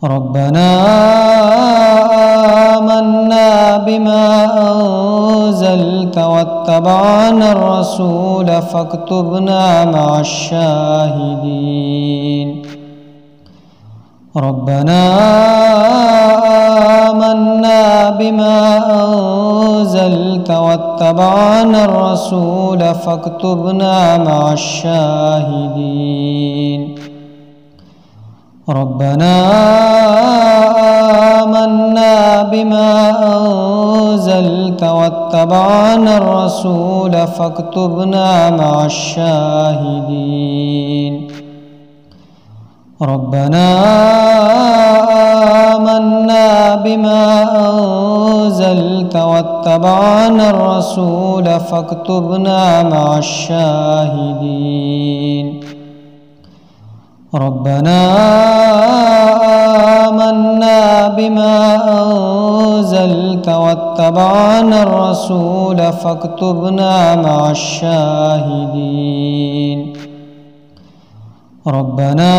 ربنا آمنا بما أنزلت واتبعنا الرسول فاكتبنا مع الشاهدين. ربنا آمنا بما أنزلت واتبعنا الرسول فاكتبنا مع الشاهدين. ربنا آمنا بما أنزلت واتبعنا الرسول فاكتبنا مع الشاهدين. ربنا آمنا بما أنزلت واتبعنا الرسول فاكتبنا مع الشاهدين. ربنا آمنا بما أنزلت واتبعنا الرسول فاكتبنا مع الشاهدين. ربنا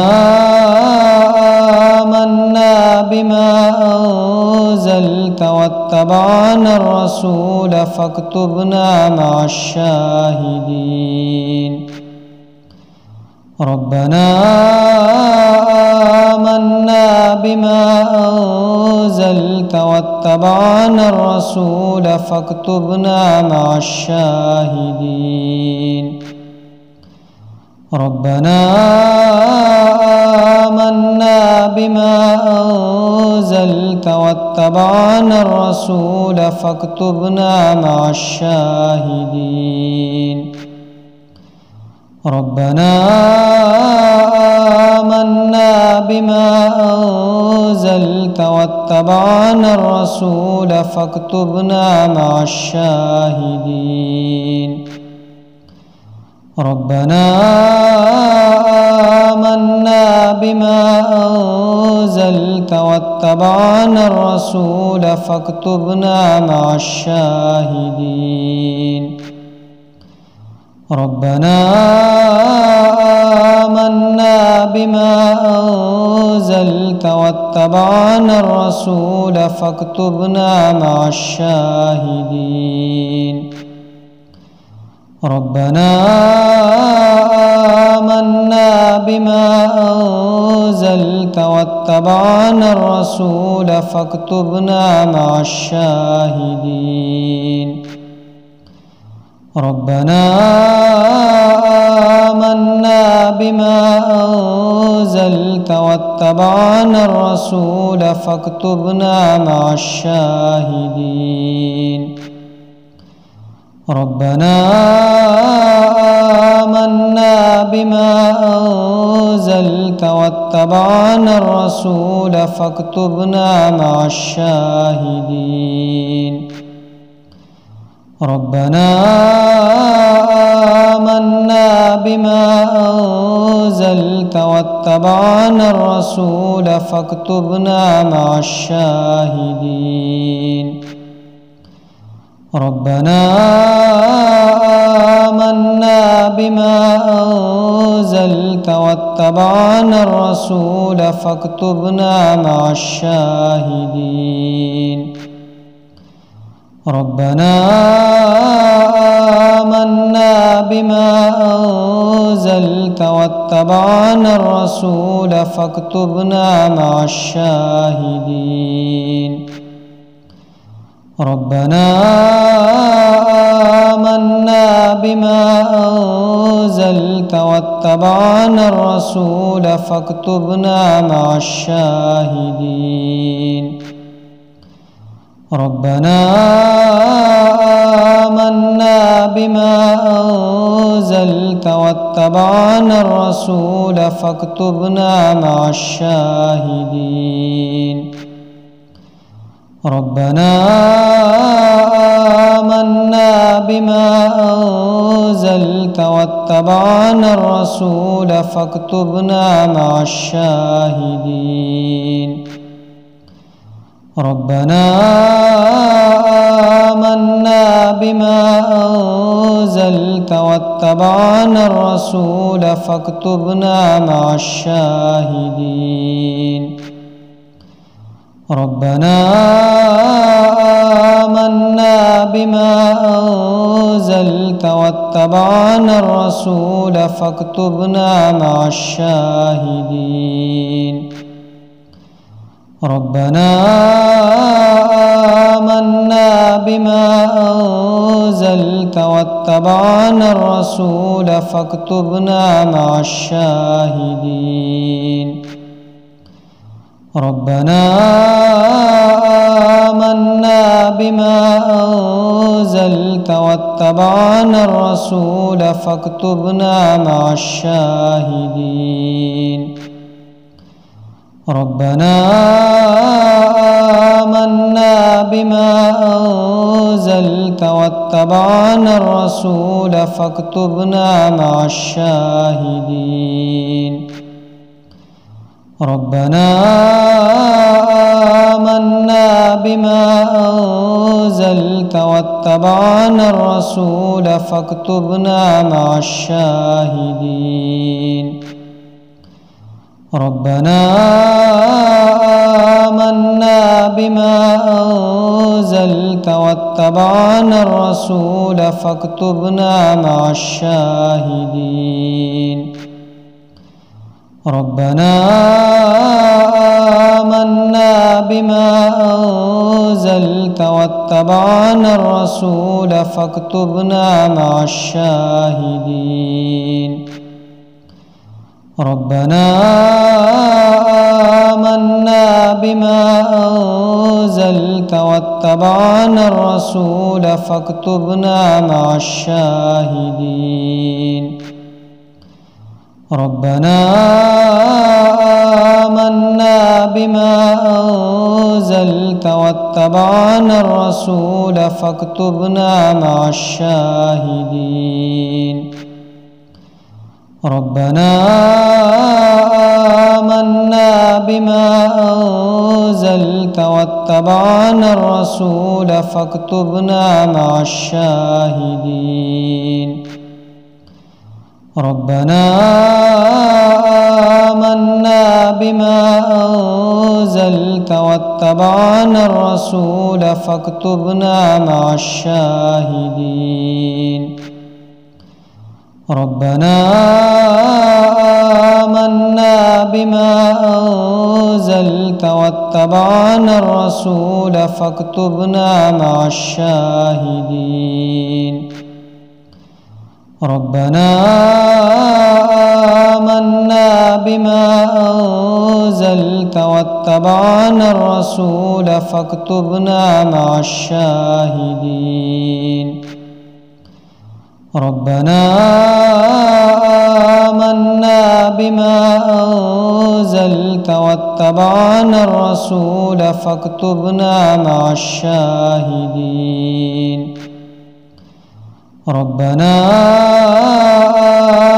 آمنا بما أنزلت واتبعنا الرسول فاكتبنا مع الشاهدين. ربنا آمنا بما أنزلت واتبعنا الرسول فاكتبنا مع الشاهدين. ربنا آمنا بما أنزلت واتبعنا الرسول فاكتبنا مع الشاهدين. ربنا آمنا بما أنزلت واتبعنا الرسول فاكتبنا مع الشاهدين. ربنا آمنا بما أنزلت واتبعنا الرسول فاكتبنا مع الشاهدين. ربنا آمنا بما أنزلت واتبعنا الرسول فاكتبنا مع الشاهدين. ربنا آمنا بما أنزلت واتبعنا الرسول فاكتبنا مع الشاهدين. ربنا آمنا بما أنزلت واتبعنا الرسول فاكتبنا مع الشاهدين. ربنا آمنا بما أنزلت واتبعنا الرسول فاكتبنا مع الشاهدين. ربنا آمنا بما أنزلت واتبعنا الرسول فاكتبنا مع الشاهدين. ربنا آمنا بما أنزلت واتبعنا الرسول فاكتبنا مع الشاهدين. ربنا آمنا بما أنزلت واتبعنا الرسول فاكتبنا مع الشاهدين. ربنا آمنا بما أنزلت واتبعنا الرسول فاكتبنا مع الشاهدين. ربنا آمنا بما أنزلت واتبعنا الرسول فاكتبنا مع الشاهدين. ربنا آمنا بما أنزلت واتبعنا الرسول فاكتبنا مع الشاهدين. ربنا آمنا بما أنزلت واتبعنا الرسول فاكتبنا مع الشاهدين. ربنا آمنا بما أنزلت واتبعنا الرسول فاكتبنا مع الشاهدين. ربنا آمنا بما أنزلت واتبعنا الرسول فاكتبنا مع الشاهدين. ربنا آمنا بما أنزلت واتبعنا الرسول فاكتبنا مع الشاهدين. ربنا آمنا بما أنزلت واتبعنا الرسول فاكتبنا مع الشاهدين. ربنا آمنا بما أنزلت واتبعنا الرسول فاكتبنا مع الشاهدين. ربنا آمنا بما أنزلت واتبعنا الرسول فاكتبنا مع الشاهدين. ربنا آمنا بما أنزلت واتبعنا الرسول فاكتبنا مع الشاهدين. ربنا آمنا بما أنزلت واتبعنا الرسول فاكتبنا مع الشاهدين ربنا آمنا بما أنزلت واتبعنا الرسول فاكتبنا مع الشاهدين ربنا آمنا بما أنزلت واتبعنا الرسول فاكتبنا مع الشاهدين ربنا آمنا بما أنزلت واتبعنا الرسول فاكتبنا مع الشاهدين ربنا آمنا بما أنزلت واتبعنا الرسول فاكتبنا مع الشاهدين ربنا آمنا بما أنزلت واتبعنا الرسول فاكتبنا مع الشاهدين ربنا آمنا بما أنزلت واتبعنا الرسول فاكتبنا مع الشاهدين ربنا آمنا بما أنزلت واتبعنا الرسول فاكتبنا مع الشاهدين ربنا آمنا بما أنزلت واتبعنا الرسول فاكتبنا مع الشاهدين ربنا آمنا بما أنزلت واتبعنا الرسول فاكتبنا مع الشاهدين ربنا آمنا بما أنزلت واتبعنا الرسول فاكتبنا مع الشاهدين ربنا آمنا بما أنزلت واتبعنا الرسول فاكتبنا مع الشاهدين ربنا آمنا بما أنزلت واتبعنا الرسول فاكتبنا مع الشاهدين ربنا آمنا بما أنزلت واتبعنا الرسول فاكتبنا مع الشاهدين ربنا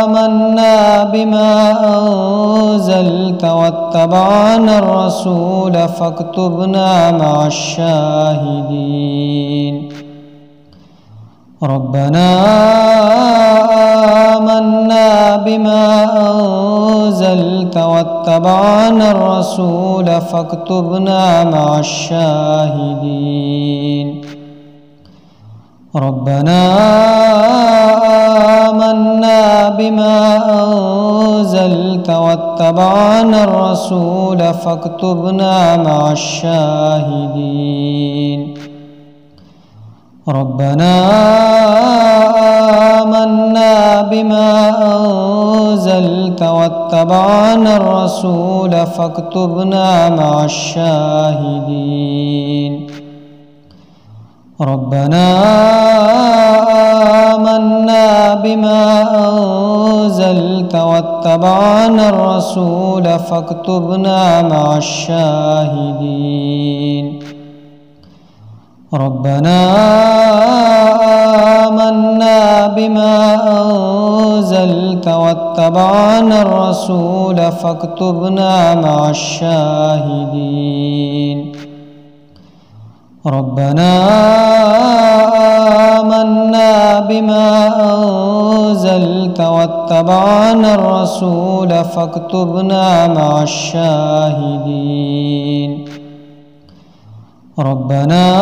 آمنا بما أنزلت واتبعنا الرسول فاكتبنا مع الشاهدين ربنا آمنا بما أنزلت واتبعنا الرسول فاكتبنا مع الشاهدين ربنا آمنا بما أنزلت واتبعنا الرسول فاكتبنا مع الشاهدين ربنا آمنا بما أنزلت واتبعنا الرسول فاكتبنا مع الشاهدين ربنا آمنا بما أنزلت واتبعنا الرسول فاكتبنا مع الشاهدين ربنا آمنا بما أنزلت واتبعنا الرسول فاكتبنا مع الشاهدين ربنا آمنا بما أنزلت واتبعنا الرسول فاكتبنا مع الشاهدين ربنا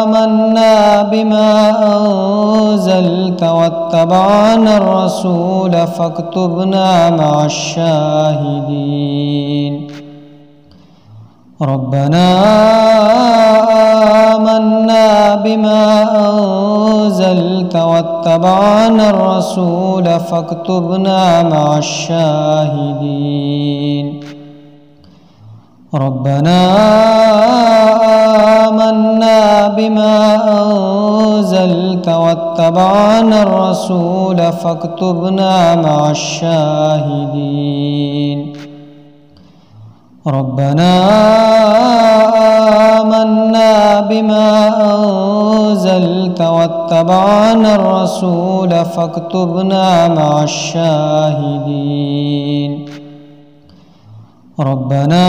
آمنا بما أنزلت واتبعنا الرسول فاكتبنا مع الشاهدين. ربنا آمنا بما أنزلت واتبعنا الرسول فاكتبنا مع الشاهدين. ربنا آمنا بما أنزلت واتبعنا الرسول فاكتبنا مع الشاهدين. ربنا آمنا بما أنزلت واتبعنا الرسول فاكتبنا مع الشاهدين. ربنا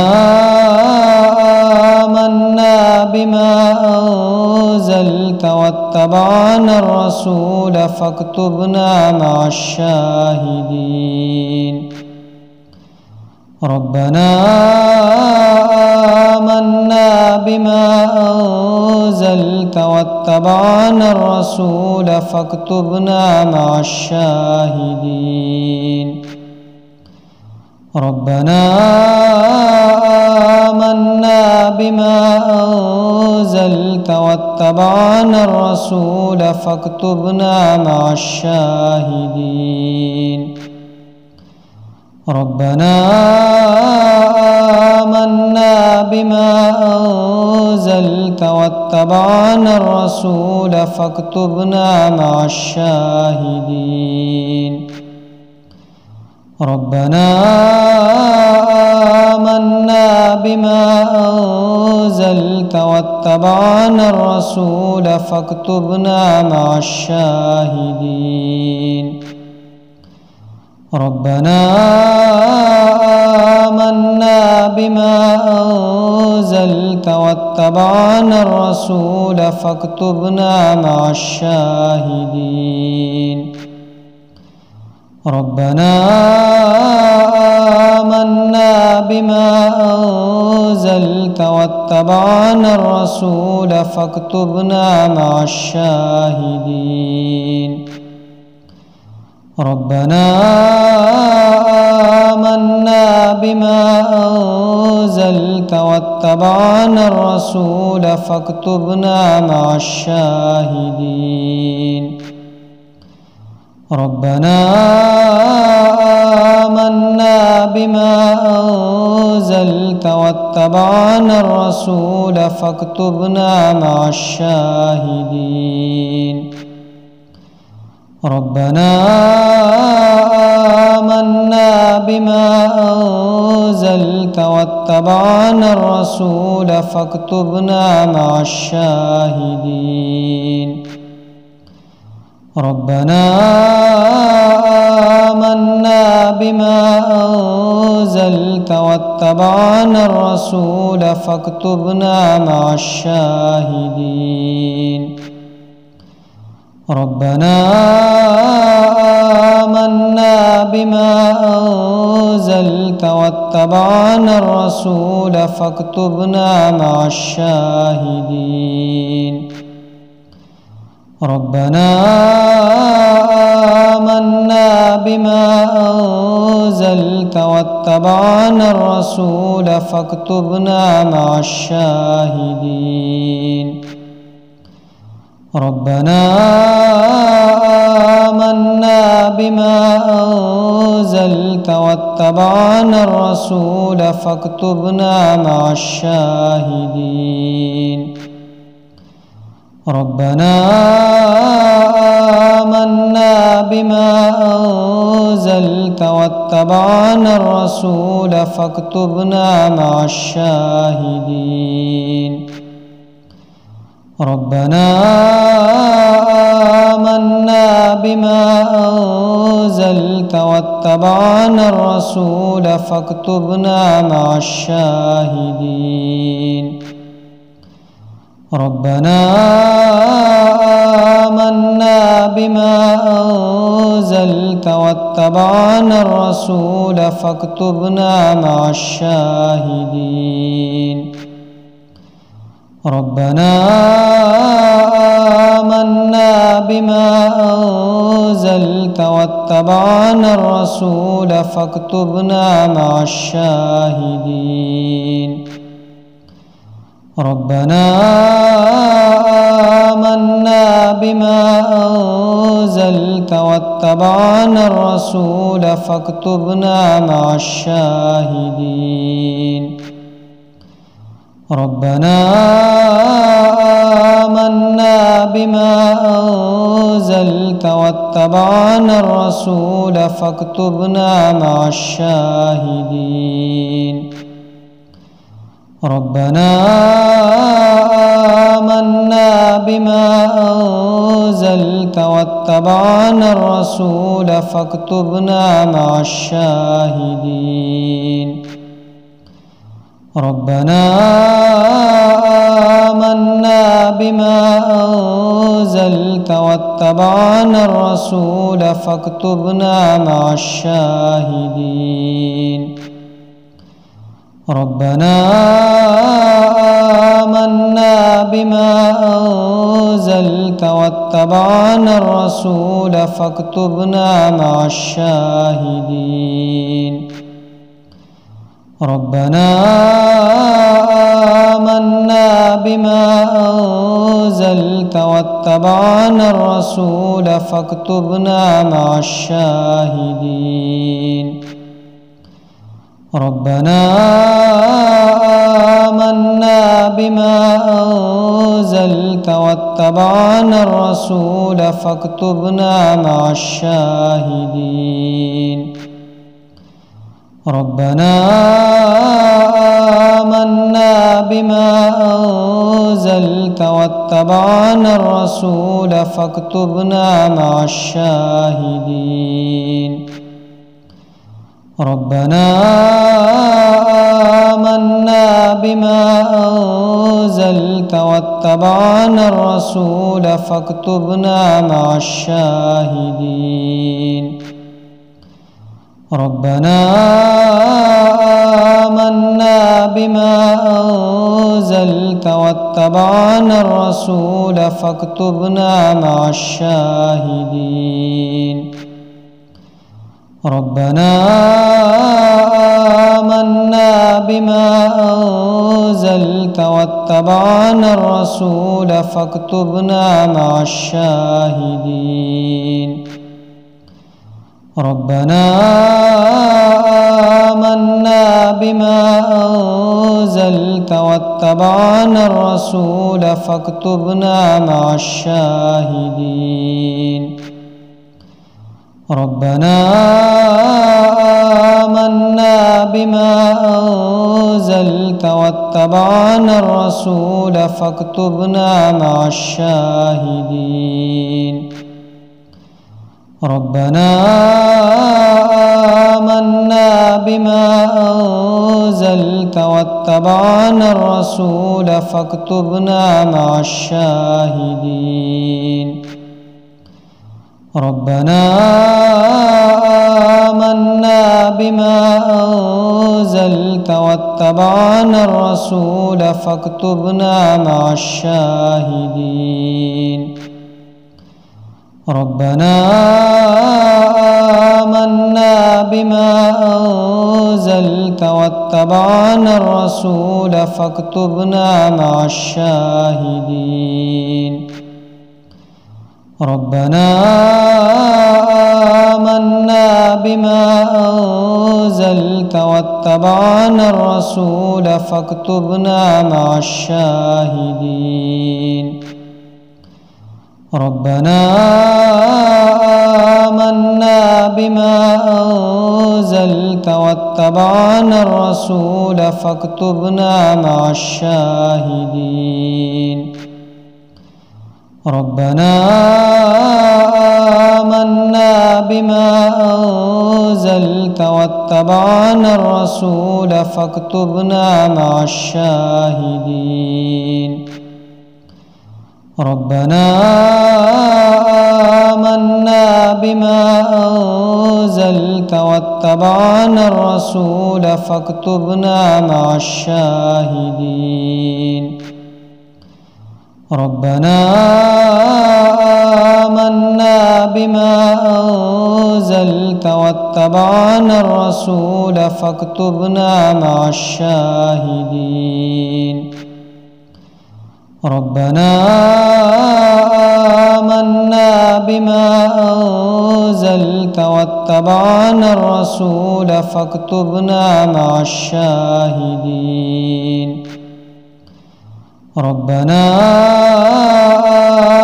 آمنا بما أنزلت واتبعنا الرسول فاكتبنا مع الشاهدين. ربنا آمنا بما أنزلت واتبعنا الرسول فاكتبنا مع الشاهدين. ربنا آمنا بما أنزلت واتبعنا الرسول فاكتبنا مع الشاهدين. ربنا آمنا بما أنزلت واتبعنا الرسول فاكتبنا مع الشاهدين. ربنا آمنا بما أنزلت واتبعنا الرسول فاكتبنا مع الشاهدين. ربنا آمنا بما أنزلت واتبعنا الرسول فاكتبنا مع الشاهدين. ربنا آمنا بما أنزلت واتبعنا الرسول فاكتبنا مع الشاهدين. ربنا آمنا بما أنزلت واتبعنا الرسول فاكتبنا مع الشاهدين. ربنا آمنا بما أنزلت واتبعنا الرسول فاكتبنا مع الشاهدين. ربنا آمنا بما أنزلت واتبعنا الرسول فاكتبنا مع الشاهدين. ربنا آمنا بما أنزلت واتبعنا الرسول فاكتبنا مع الشاهدين. ربنا آمنا بما أنزلت واتبعنا الرسول فاكتبنا مع الشاهدين. ربنا آمنا بما أنزلت واتبعنا الرسول فاكتبنا مع الشاهدين. ربنا آمنا بما أنزلت واتبعنا الرسول فاكتبنا مع الشاهدين. ربنا آمنا بما أنزلت واتبعنا الرسول فاكتبنا مع الشاهدين. ربنا آمنا بما أنزلت واتبعنا الرسول فاكتبنا مع الشاهدين. ربنا آمنا بما أنزلت واتبعنا الرسول فاكتبنا مع الشاهدين. ربنا آمنا بما أنزلت واتبعنا الرسول فاكتبنا مع الشاهدين ربنا آمنا بما أنزلت واتبعنا الرسول فاكتبنا مع الشاهدين ربنا آمنا بما أنزلت واتبعنا الرسول فاكتبنا مع الشاهدين ربنا آمنا بما أنزلت واتبعنا الرسول فاكتبنا مع الشاهدين ربنا آمنا بما أنزلت واتبعنا الرسول فاكتبنا مع الشاهدين ربنا آمنا بما أنزلت واتبعنا الرسول فاكتبنا مع الشاهدين ربنا آمنا بما أنزلت واتبعنا الرسول فاكتبنا مع الشاهدين ربنا آمنا بما أنزلت واتبعنا الرسول فاكتبنا مع الشاهدين ربنا آمنا بما أنزلت واتبعنا الرسول فاكتبنا مع الشاهدين ربنا آمنا بما أنزلت واتبعنا الرسول فاكتبنا مع الشاهدين ربنا آمنا بما أنزلت واتبعنا الرسول فاكتبنا مع الشاهدين ربنا آمنا بما أنزلت واتبعنا الرسول فاكتبنا مع الشاهدين ربنا آمنا بما أنزلت واتبعنا الرسول فاكتبنا مع الشاهدين ربنا آمنا بما أنزلت واتبعنا الرسول فاكتبنا مع الشاهدين ربنا آمنا بما أنزلت واتبعنا الرسول فاكتبنا مع الشاهدين ربنا آمنا بما أنزلت واتبعنا الرسول فاكتبنا مع الشاهدين ربنا آمنا بما أنزلت واتبعنا الرسول فاكتبنا مع الشاهدين ربنا آمنا بما أنزلت واتبعنا الرسول فاكتبنا مع الشاهدين ربنا آمنا بما أنزلت واتبعنا الرسول فاكتبنا مع الشاهدين ربنا آمنا بما أنزلت واتبعنا الرسول فاكتبنا مع الشاهدين ربنا آمنا بما أنزلت واتبعنا الرسول فاكتبنا مع الشاهدين ربنا آمنا بما أنزلت واتبعنا الرسول فاكتبنا مع الشاهدين ربنا آمنا بما أنزلت واتبعنا الرسول فاكتبنا مع الشاهدين ربنا آمنا بما أنزلت واتبعنا الرسول فاكتبنا مع الشاهدين ربنا آمنا بما أنزلت واتبعنا الرسول فاكتبنا مع الشاهدين ربنا آمنا بما أنزلت واتبعنا الرسول فاكتبنا مع الشاهدين ربنا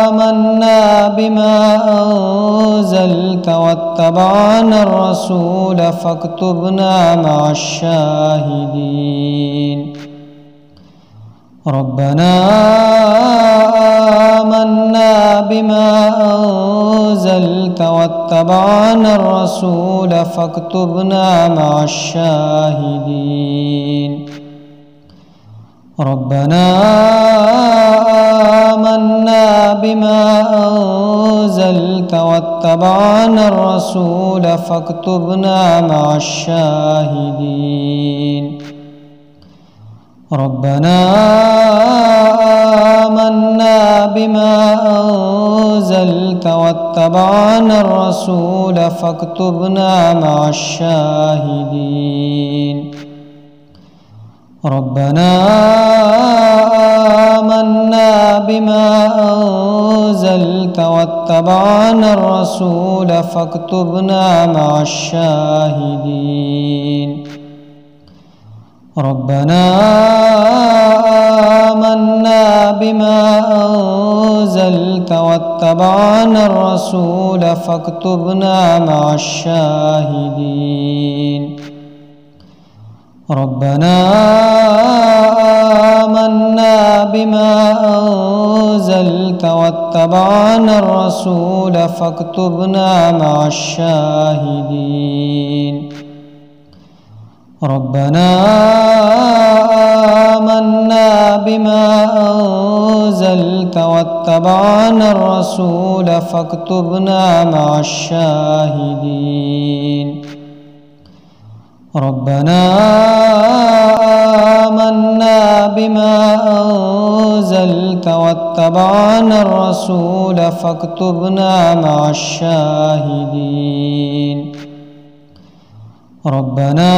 آمنا بما أنزلت واتبعنا الرسول فاكتبنا مع الشاهدين ربنا آمنا بما أنزلت واتبعنا الرسول فاكتبنا مع الشاهدين ربنا آمنا بما أنزلت واتبعنا الرسول فاكتبنا مع الشاهدين ربنا آمنا بما أنزلت واتبعنا الرسول فاكتبنا مع الشاهدين ربنا آمنا بما أنزلت واتبعنا الرسول فاكتبنا مع الشاهدين ربنا آمنا بما أنزلت واتبعنا الرسول فاكتبنا مع الشاهدين ربنا آمنا بما أنزلت واتبعنا الرسول فاكتبنا مع الشاهدين ربنا آمنا بما أنزلت واتبعنا الرسول فاكتبنا مع الشاهدين ربنا آمنا بما أنزلت واتبعنا الرسول فاكتبنا مع الشاهدين ربنا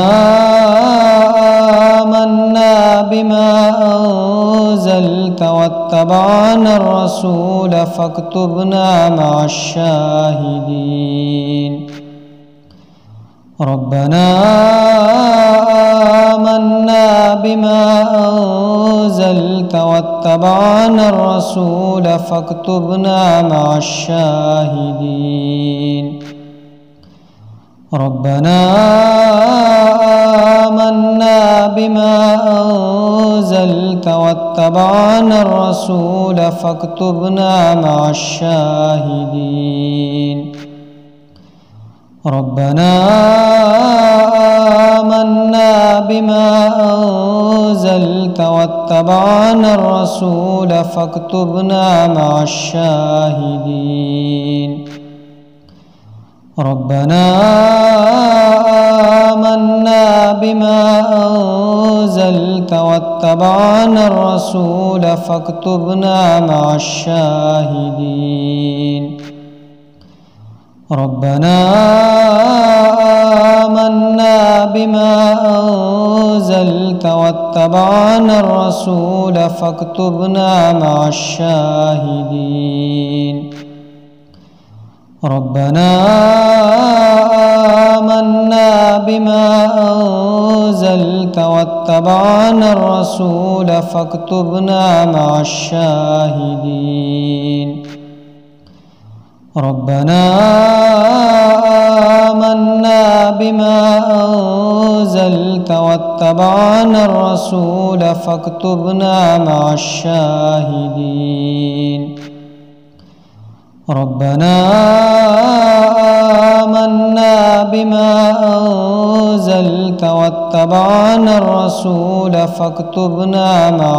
آمنا بما أنزلت واتبعنا الرسول فاكتبنا مع الشاهدين ربنا آمنا بما أنزلت واتبعنا الرسول فاكتبنا مع الشاهدين ربنا آمنا بما أنزلت واتبعنا الرسول فاكتبنا مع الشاهدين ربنا آمنا بما أنزلت واتبعنا الرسول فاكتبنا مع الشاهدين ربنا آمنا بما أنزلت واتبعنا الرسول فاكتبنا مع الشاهدين ربنا آمنا بما أنزلت واتبعنا الرسول فاكتبنا مع الشاهدين ربنا آمنا بما أنزلت واتبعنا الرسول فاكتبنا مع الشاهدين ربنا آمنا بما أنزلت واتبعنا الرسول فاكتبنا مع الشاهدين ربنا آمنا بما أنزلت واتبعنا الرسول فاكتبنا مع